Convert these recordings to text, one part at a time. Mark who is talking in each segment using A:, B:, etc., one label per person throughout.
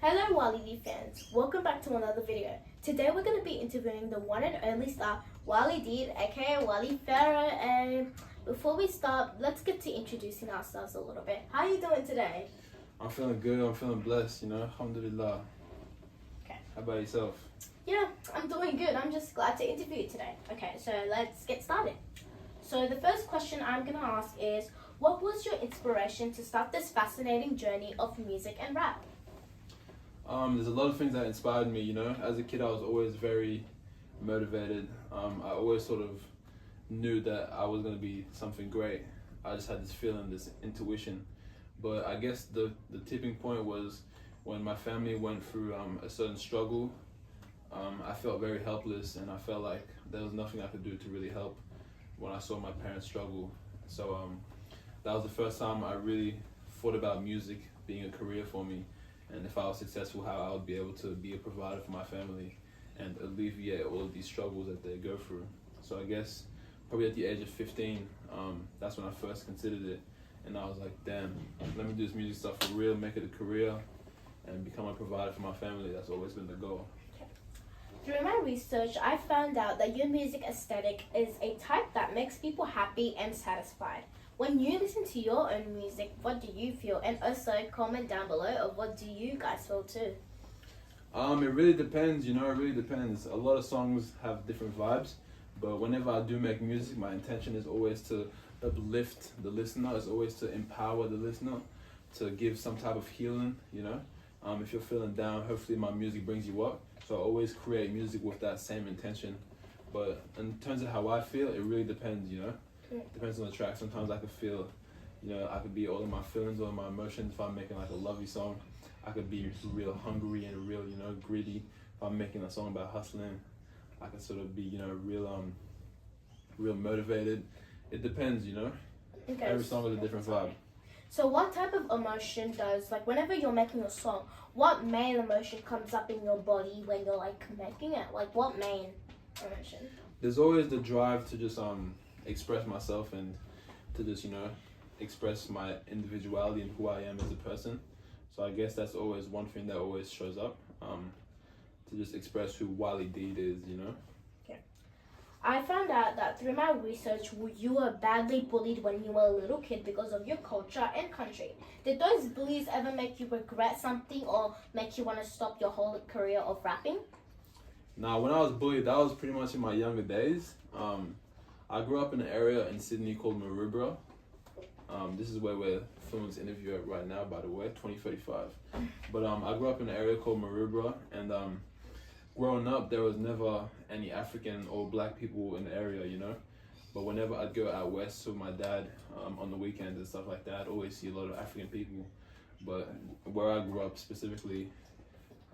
A: Hello Wali Diid fans, welcome back to another video. Today we're going to be interviewing the one and only star Wali Diid, aka Wali Farah, and before we start, let's get to introducing ourselves a little bit. How are you doing today?
B: I'm feeling good, I'm feeling blessed, alhamdulillah.
A: Okay.
B: How about yourself?
A: Yeah, I'm doing good. I'm just glad to interview you today. Okay, so let's get started. So the first question I'm going to ask is, what was your inspiration to start this fascinating journey of music and rap?
B: There's a lot of things that inspired me, As a kid, I was always very motivated. I always sort of knew that I was going to be something great. I just had this feeling, this intuition. But I guess the tipping point was when my family went through a certain struggle. I felt very helpless, and I felt like there was nothing I could do to really help when I saw my parents struggle. So that was the first time I really thought about music being a career for me. And if I was successful, how I would be able to be a provider for my family and alleviate all of these struggles that they go through. So I guess probably at the age of 15, that's when I first considered it. And I was like, damn, let me do this music stuff for real, make it a career, and become a provider for my family. That's always been the goal.
A: Through my research, I found out that your music aesthetic is a type that makes people happy and satisfied. When you listen to your own music, what do you feel? And also comment down below of what do you guys feel too?
B: It really depends, it really depends. A lot of songs have different vibes, but whenever I do make music, my intention is always to uplift the listener, is always to empower the listener, to give some type of healing, If you're feeling down, hopefully my music brings you up. So I always create music with that same intention. But in terms of how I feel, it really depends, Depends on the track. Sometimes I could feel, I could be all in my feelings, all in my emotions. If I'm making like a lovey song, I could be real hungry and real, gritty. If I'm making a song about hustling, I could sort of be, real motivated. It depends,
A: Okay.
B: Every song is a different vibe.
A: So what type of emotion does, like whenever you're making a song, what main emotion comes up in your body when you're like making it? Like what main emotion?
B: There's always the drive to just express myself and to just, express my individuality and who I am as a person. So I guess that's always one thing that always shows up, to just express who Wali Diid is,
A: Okay. I found out that through my research, you were badly bullied when you were a little kid because of your culture and country. Did those bullies ever make you regret something or make you want to stop your whole career of rapping?
B: Now, when I was bullied, that was pretty much in my younger days. I grew up in an area in Sydney called Maroubra. This is where we're filming this interview at right now, by the way, 2035. But I grew up in an area called Maroubra, and growing up, there was never any African or black people in the area, But whenever I'd go out west with my dad on the weekends and stuff like that, I'd always see a lot of African people. But where I grew up specifically,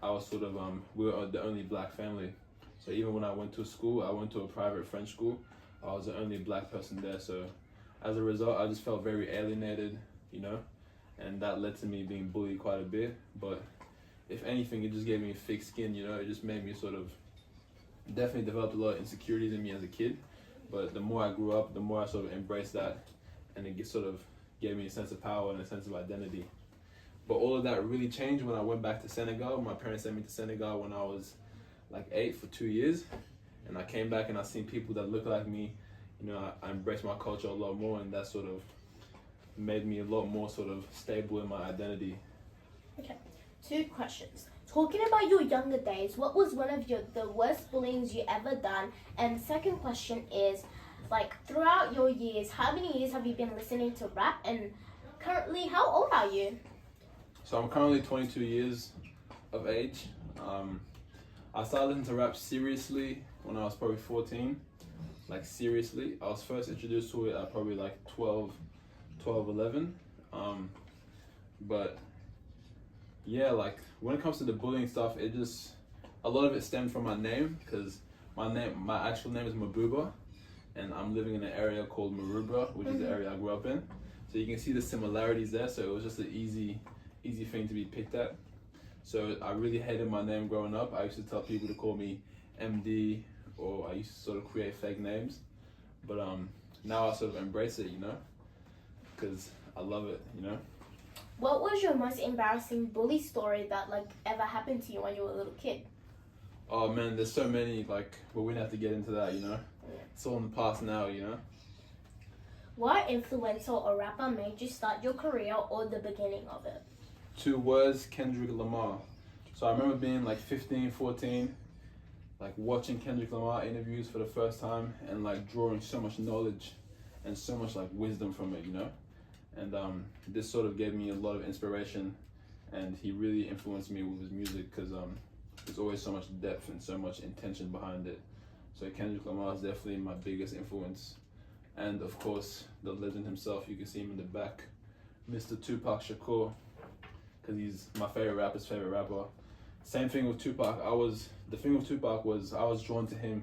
B: I was sort of, we were the only black family. So even when I went to school, I went to a private French school. I was the only black person there. So as a result, I just felt very alienated, and that led to me being bullied quite a bit. But if anything, it just gave me thick skin, It just made me sort of, definitely developed a lot of insecurities in me as a kid. But the more I grew up, the more I sort of embraced that, and it sort of gave me a sense of power and a sense of identity. But all of that really changed when I went back to Senegal. My parents sent me to Senegal when I was like 8 for 2 years. And I came back and I seen people that look like me. I embraced my culture a lot more, and that sort of made me a lot more sort of stable in my identity.
A: Okay, 2 questions. Talking about your younger days, what was one of the worst bullying you ever done? And the second question is, like throughout your years, how many years have you been listening to rap? And currently, how old are you?
B: So I'm currently 22 years of age. I started listening to rap seriously when I was probably 14. Like seriously, I was first introduced to it at probably like 12, 11. But yeah, like when it comes to the bullying stuff, a lot of it stemmed from my name, because my actual name is Mabuba, and I'm living in an area called Maroubra, which is the area I grew up in. So you can see the similarities there. So it was just an easy thing to be picked at. So I really hated my name growing up. I used to tell people to call me MD, or I used to sort of create fake names. But now I sort of embrace it, because I love it,
A: What was your most embarrassing bully story that like ever happened to you when you were a little kid?
B: Oh man, there's so many, like, but we don't have to get into that, you know?
A: Yeah.
B: It's all in the past now, you know?
A: What influencer or rapper made you start your career or the beginning of it?
B: 2 words, Kendrick Lamar. So I remember being like 15, 14, like watching Kendrick Lamar interviews for the first time and like drawing so much knowledge and so much like wisdom from it, you know? And this sort of gave me a lot of inspiration, and he really influenced me with his music because there's always so much depth and so much intention behind it. So Kendrick Lamar is definitely my biggest influence. And of course, the legend himself, you can see him in the back, Mr. Tupac Shakur, because he's my favorite rapper's favorite rapper. Same thing with Tupac. The thing with Tupac was I was drawn to him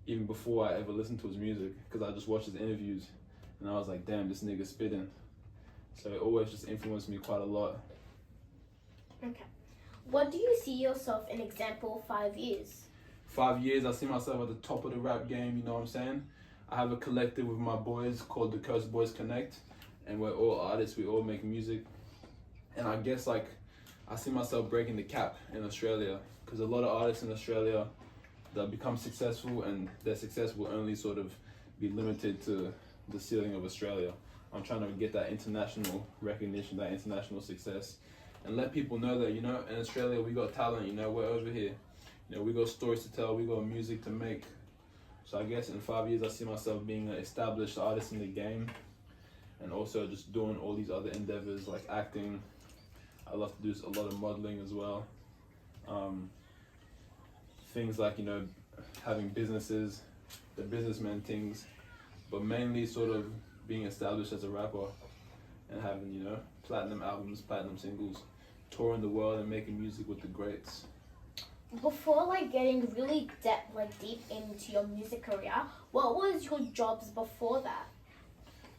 B: even before I ever listened to his music, because I just watched his interviews and I was like, damn, this nigga's spitting. So it always just influenced me quite a lot.
A: Okay. What do you see yourself in example 5 years?
B: 5 years, I see myself at the top of the rap game, you know what I'm saying? I have a collective with my boys called the Coast Boys Connect, and we're all artists, we all make music. And I guess like I see myself breaking the cap in Australia, because a lot of artists in Australia that become successful, and their success will only sort of be limited to the ceiling of Australia. I'm trying to get that international recognition, that international success, and let people know that, you know, in Australia we got talent, you know, we're over here. You know, we got stories to tell, we got music to make. So I guess in 5 years I see myself being an established artist in the game, and also just doing all these other endeavors like acting. I love to do a lot of modeling as well. Things like, you know, having businesses, the businessman things, but mainly sort of being established as a rapper and having, you know, platinum albums, platinum singles, touring the world and making music with the greats.
A: Before like getting really deep into your music career, what was your jobs before that?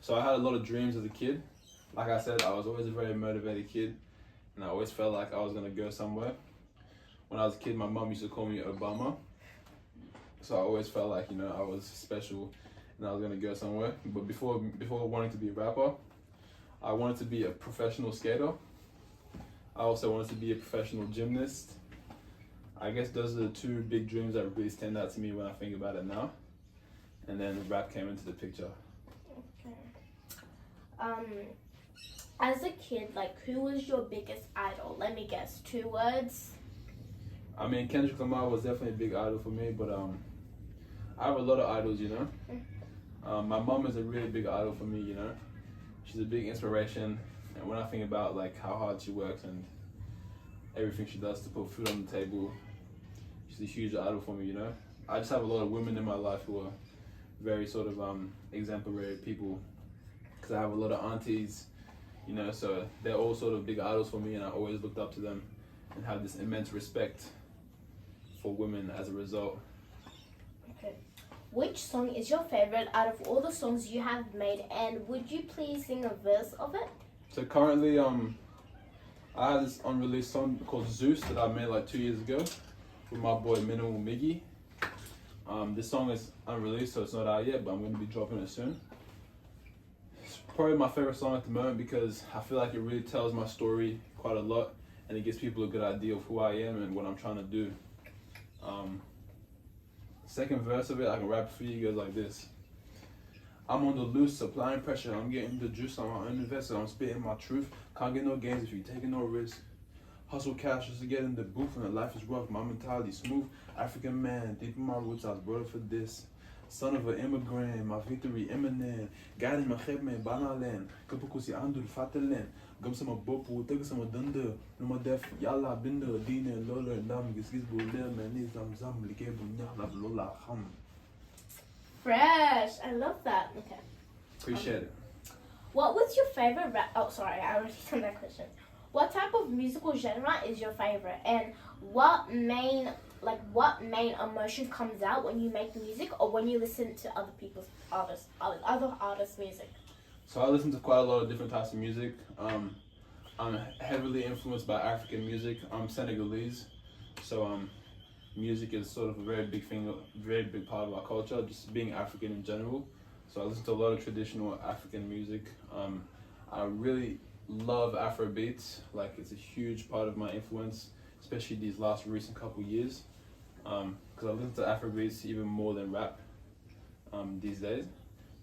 B: So I had a lot of dreams as a kid. Like I said, I was always a very motivated kid, and I always felt like I was gonna go somewhere. When I was a kid, my mom used to call me Obama. So I always felt like, you know, I was special and I was gonna go somewhere. But before wanting to be a rapper, I wanted to be a professional skater. I also wanted to be a professional gymnast. I guess those are the 2 big dreams that really stand out to me when I think about it now. And then rap came into the picture.
A: Okay. As a kid, like, who was your biggest idol? Let me guess, 2 words.
B: I mean, Kendrick Lamar was definitely a big idol for me, but I have a lot of idols, you know. My mom is a really big idol for me, you know. She's a big inspiration, and when I think about like how hard she works and everything she does to put food on the table, she's a huge idol for me, you know. I just have a lot of women in my life who are very sort of exemplary people, because I have a lot of aunties, you know, so they're all sort of big idols for me, and I always looked up to them and have this immense respect for women as a result.
A: Okay. Which song is your favorite out of all the songs you have made, and would you please sing a verse of it?
B: So currently, I have this unreleased song called Zeus that I made like 2 years ago with my boy Minimal Miggy. This song is unreleased, so it's not out yet, but I'm going to be dropping it soon. It's probably my favorite song at the moment because I feel like it really tells my story quite a lot, and it gives people a good idea of who I am and what I'm trying to do. Second verse of it, I can rap for you, goes like this. I'm on the loose, supplying pressure, I'm getting the juice, I'm an investor, I'm spitting my truth. Can't get no gains if you taking no risk. Hustle cash just to get in the booth, and the life is rough, my mentality smooth. African man, deep in my roots, I was brought up for this. Son of an immigrant, my victory imminent. Guiding my khidme, banalan. Kapukusi andur fatalen. Gum sama bopu, tag sama dunder. No my def, yalla binder, dine, lola, nam, giskis bulle, man, zam zam, like bunya, lola, ham.
A: Fresh. I love that. Okay.
B: Appreciate it.
A: What was your favorite rap? Oh, sorry, I already done that question. What type of musical genre is your favorite, and what main emotion comes out when you make music or when you listen to other people's other artists' music?
B: So I listen to quite a lot of different types of music. I'm heavily influenced by African music. I'm Senegalese, so music is sort of a very big thing, a very big part of our culture, just being African in general. So I listen to a lot of traditional African music. I really love Afro beats. Like it's a huge part of my influence, especially these last recent couple years. Because I listen to Afro beats even more than rap these days.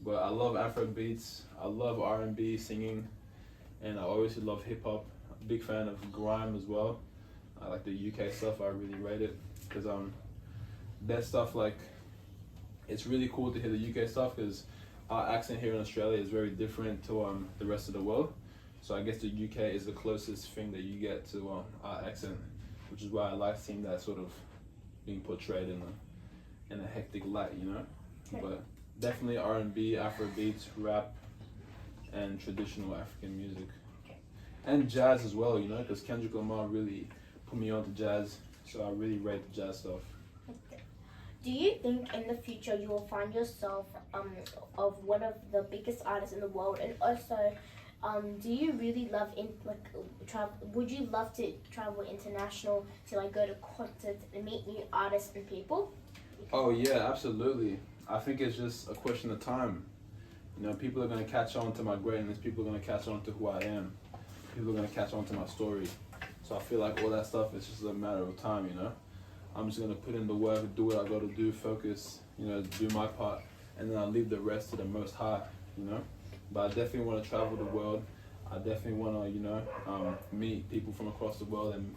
B: But I love Afro beats. I love R&B singing, and I obviously love hip hop. I'm a big fan of grime as well. I like the UK stuff. I really rate it because that stuff, like, it's really cool to hear the UK stuff because our accent here in Australia is very different to the rest of the world. So I guess the UK is the closest thing that you get to our accent, which is why I like seeing that sort of being portrayed in a hectic light, you know.
A: Okay.
B: But definitely R&B, Afro beats, rap, and traditional African music, and jazz as well, you know, because Kendrick Lamar really put me onto jazz, so I really rate the jazz stuff.
A: Okay. Do you think in the future you will find yourself of one of the biggest artists in the world, and also do you really love travel? Would you love to travel international to like go to concerts and meet new artists and people?
B: Oh yeah, absolutely. I think it's just a question of time. You know, people are gonna catch on to my greatness. People are gonna catch on to who I am. People are gonna catch on to my story. So I feel like all that stuff is just a matter of time. You know, I'm just gonna put in the work, do what I gotta do, focus. You know, do my part, and then I'll leave the rest to the Most High. You know, but I definitely want to travel the world. I definitely want to, you know, meet people from across the world and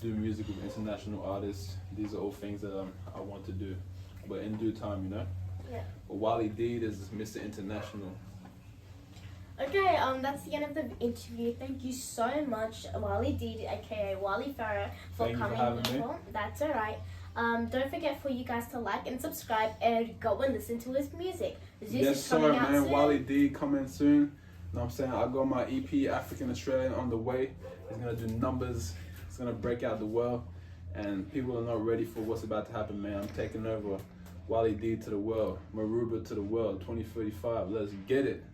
B: do music with international artists. These are all things that I want to do, but in due time, you know.
A: Yeah.
B: But Wali Diid is Mr. International.
A: Okay, that's the end of the interview. Thank you so much, Wali Diid, aka Wali Farah, for
B: Thank you for
A: coming
B: having me.
A: over. That's alright. Don't forget for you guys to like and subscribe and go and listen to his music. Zeus
B: Yes,
A: is
B: sir,
A: coming out
B: man.
A: soon.
B: Wali Diid coming soon. You know what I'm saying? I got my EP, African Australian, on the way. It's gonna do numbers. It's gonna break out the world, and people are not ready for what's about to happen, man. I'm taking over Wali Diid to the world, Maruba to the world, 2035. Let's get it.